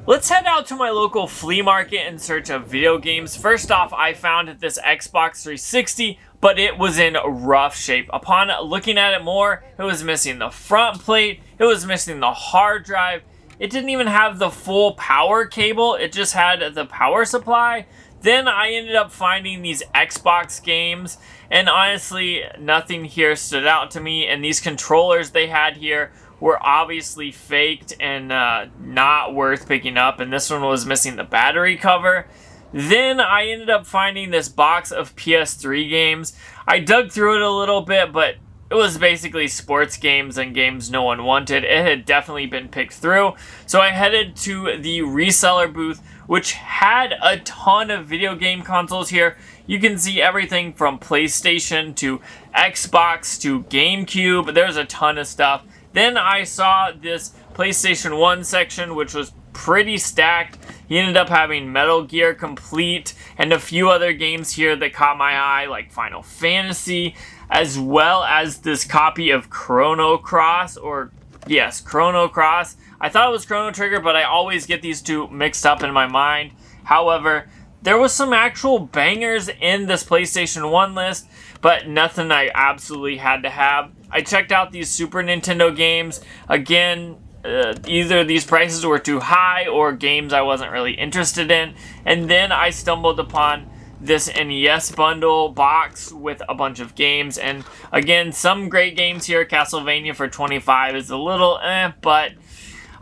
Let's head out to my local flea market in search of video games. First off, I found this Xbox 360, but it was in rough shape. Upon looking at it more, it was missing the front plate, it was missing the hard drive, it didn't even have the full power cable, it just had the power supply. Then I ended up finding these Xbox games, and honestly, nothing here stood out to me, and these controllers they had here were obviously faked and not worth picking up, and this one was missing the battery cover. Then I ended up finding this box of PS3 games. I dug through it a little bit, but it was basically sports games and games no one wanted. It had definitely been picked through. So I headed to the reseller booth, which had a ton of video game consoles here. You can see everything from PlayStation to Xbox to GameCube. There's a ton of stuff. Then I saw this PlayStation 1 section, which was pretty stacked. He ended up having Metal Gear Complete and a few other games here that caught my eye, like Final Fantasy, as well as this copy of Chrono Cross, or yes, Chrono Cross. I thought it was Chrono Trigger, but I always get these two mixed up in my mind. However, there was some actual bangers in this PlayStation 1 list, but nothing I absolutely had to have. I checked out these Super Nintendo games. Again, either these prices were too high or games I wasn't really interested in. And then I stumbled upon this NES bundle box with a bunch of games. And again, some great games here. Castlevania for $25 is a little but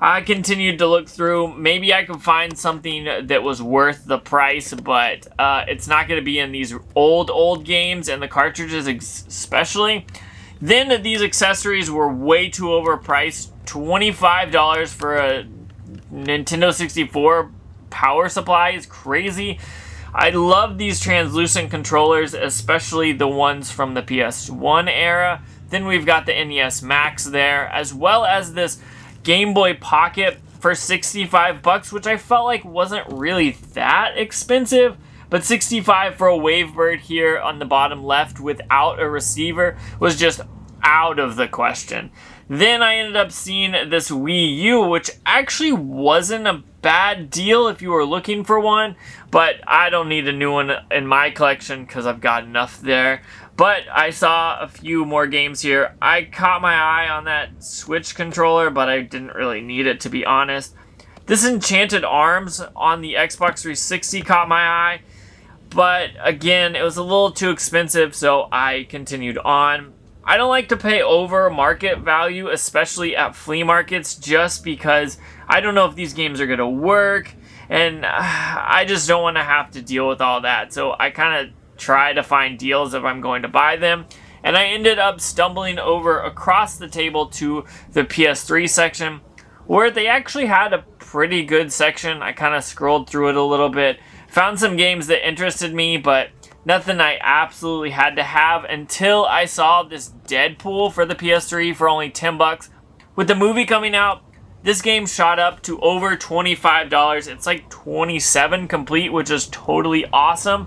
I continued to look through. Maybe I could find something that was worth the price, but it's not going to be in these old games, and the cartridges especially. Then these accessories were way too overpriced. $25 for a Nintendo 64 power supply is crazy. I love these translucent controllers, especially the ones from the PS1 era. Then we've got the NES Max there, as well as this Game Boy Pocket for $65, which I felt like wasn't really that expensive. But $65 for a Wavebird here on the bottom left without a receiver was just out of the question. Then I ended up seeing this Wii U, which actually wasn't a bad deal if you were looking for one, but I don't need a new one in my collection because I've got enough there. But I saw a few more games here. I caught my eye on that Switch controller, but I didn't really need it, to be honest. This Enchanted Arms on the Xbox 360 caught my eye, but again, it was a little too expensive, so I continued on. I don't like to pay over market value, especially at flea markets, just because I don't know if these games are going to work, and I just don't want to have to deal with all that. So I kind of try to find deals if I'm going to buy them. And I ended up stumbling over across the table to the PS3 section, where they actually had a pretty good section. I kind of scrolled through it a little bit, found some games that interested me, but nothing I absolutely had to have until I saw this Deadpool for the PS3 for only $10. With the movie coming out, this game shot up to over $25. It's like $27 complete, which is totally awesome.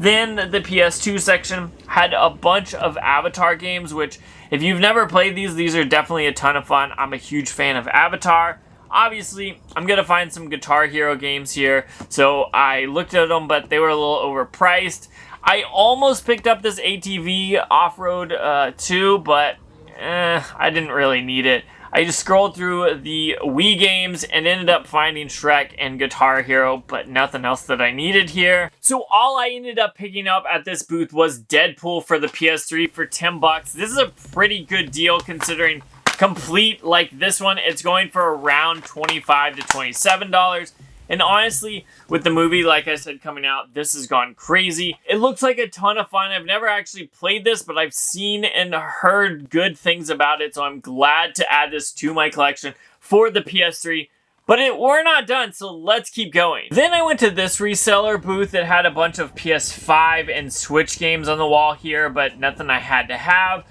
Then the PS2 section had a bunch of Avatar games, which if you've never played these are definitely a ton of fun. I'm a huge fan of Avatar. Obviously, I'm going to find some Guitar Hero games here, so I looked at them, but they were a little overpriced. I almost picked up this ATV Off-Road 2, but I didn't really need it. I just scrolled through the Wii games and ended up finding Shrek and Guitar Hero, but nothing else that I needed here. So all I ended up picking up at this booth was Deadpool for the PS3 for $10. This is a pretty good deal considering complete like this one. It's going for around $25 to $27. And honestly, with the movie, like I said, coming out, this has gone crazy. It looks like a ton of fun. I've never actually played this, but I've seen and heard good things about it, so I'm glad to add this to my collection for the PS3. But we're not done, so let's keep going. Then I went to this reseller booth that had a bunch of PS5 and Switch games on the wall here, but nothing I had to have.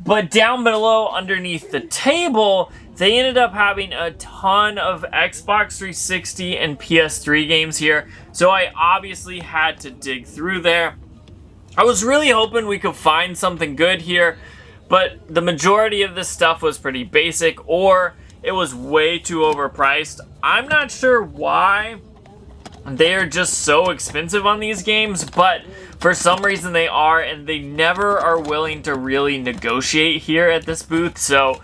But down below, underneath the table, they ended up having a ton of Xbox 360 and PS3 games here, so I obviously had to dig through there. I was really hoping we could find something good here, but the majority of this stuff was pretty basic, or it was way too overpriced. I'm not sure why they are just so expensive on these games, but for some reason they are, and they never are willing to really negotiate here at this booth, so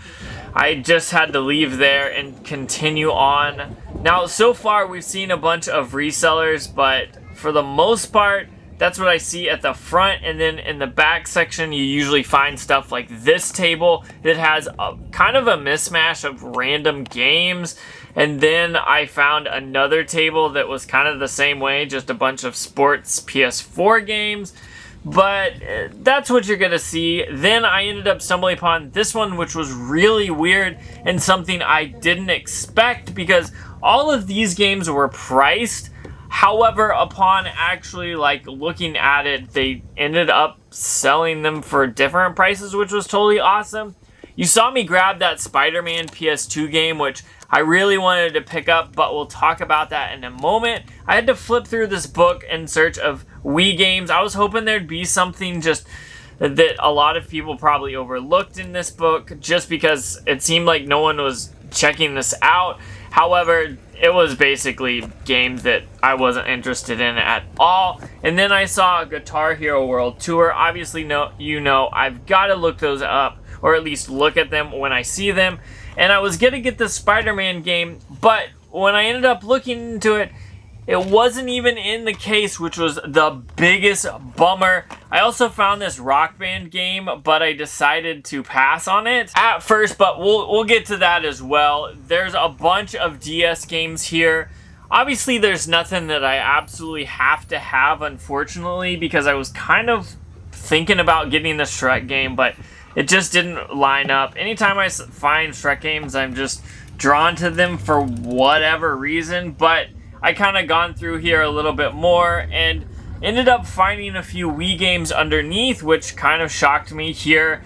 I just had to leave there and continue on. Now, so far we've seen a bunch of resellers, but for the most part, that's what I see at the front, and then in the back section you usually find stuff like this table that has a kind of a mismatch of random games. And then I found another table that was kind of the same way, just a bunch of sports PS4 games. But that's what you're gonna see. Then I ended up stumbling upon this one, which was really weird and something I didn't expect, because all of these games were priced. However, upon actually looking at it, they ended up selling them for different prices, which was totally awesome. You saw me grab that Spider-Man PS2 game, which I really wanted to pick up, but we'll talk about that in a moment. I had to flip through this book in search of Wii games. I was hoping there'd be something just that a lot of people probably overlooked in this book, just because it seemed like no one was checking this out. However, it was basically games that I wasn't interested in at all. And then I saw Guitar Hero World Tour. Obviously, I've got to look those up, or at least look at them when I see them. And I was going to get the Spider-Man game, but when I ended up looking into it, it wasn't even in the case, which was the biggest bummer. I also found this Rock Band game, but I decided to pass on it at first, but we'll get to that as well. There's a bunch of DS games here. Obviously, there's nothing that I absolutely have to have, unfortunately, because I was kind of thinking about getting the Shrek game, but it just didn't line up. Anytime I find Shrek games, I'm just drawn to them for whatever reason, but I kind of gone through here a little bit more and ended up finding a few Wii games underneath, which kind of shocked me. Here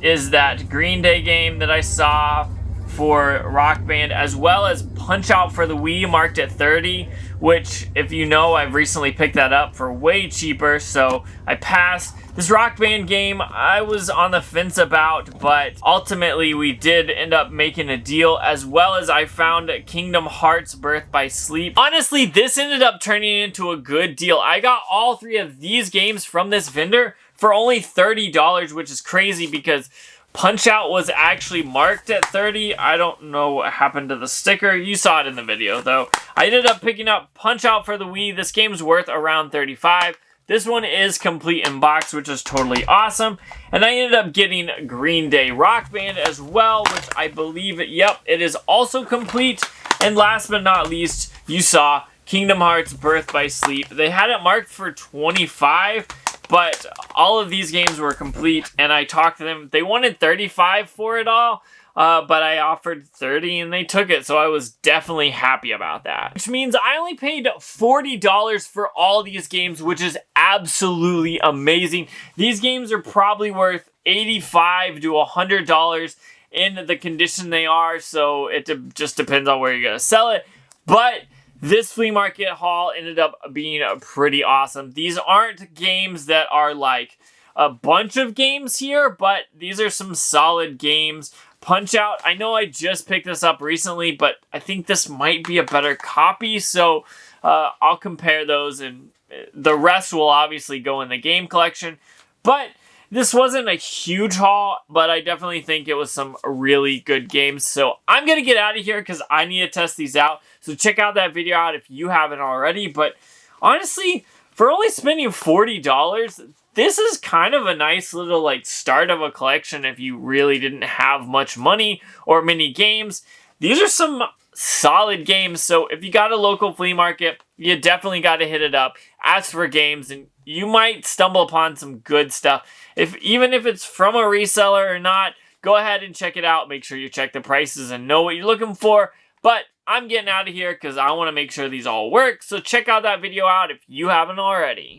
is that Green Day game that I saw for Rock Band, as well as Punch-Out for the Wii, marked at $30, which, if you know, I've recently picked that up for way cheaper, so I passed. This Rock Band game, I was on the fence about, but ultimately we did end up making a deal, as well as I found Kingdom Hearts Birth by Sleep. Honestly, this ended up turning into a good deal. I got all three of these games from this vendor for only $30, which is crazy because Punch-Out was actually marked at $30. I don't know what happened to the sticker. You saw it in the video, though. I ended up picking up Punch-Out for the Wii. This game's worth around $35. This one is complete in box, which is totally awesome. And I ended up getting Green Day Rock Band as well, which I believe, yep, it is also complete. And last but not least, you saw Kingdom Hearts Birth by Sleep. They had it marked for $25, but all of these games were complete, and I talked to them. They wanted $35 for it all, but I offered $30 and they took it, so I was definitely happy about that. Which means I only paid $40 for all these games, which is absolutely amazing. These games are probably worth $85 to $100 in the condition they are, so it just depends on where you're gonna sell it. But this flea market haul ended up being pretty awesome. These aren't games that are like a bunch of games here, but these are some solid games. Punch-Out, I know I just picked this up recently, but I think this might be a better copy, so I'll compare those, and the rest will obviously go in the game collection. But this wasn't a huge haul, but I definitely think it was some really good games. So I'm going to get out of here because I need to test these out. So check out that video out if you haven't already. But honestly, for only spending $40, this is kind of a nice little start of a collection if you really didn't have much money or many games. These are some solid games. So if you got a local flea market, you definitely got to hit it up. Ask for games and you might stumble upon some good stuff. Even if it's from a reseller or not, go ahead and check it out. Make sure you check the prices and know what you're looking for. But I'm getting out of here because I want to make sure these all work. So check out that video out if you haven't already.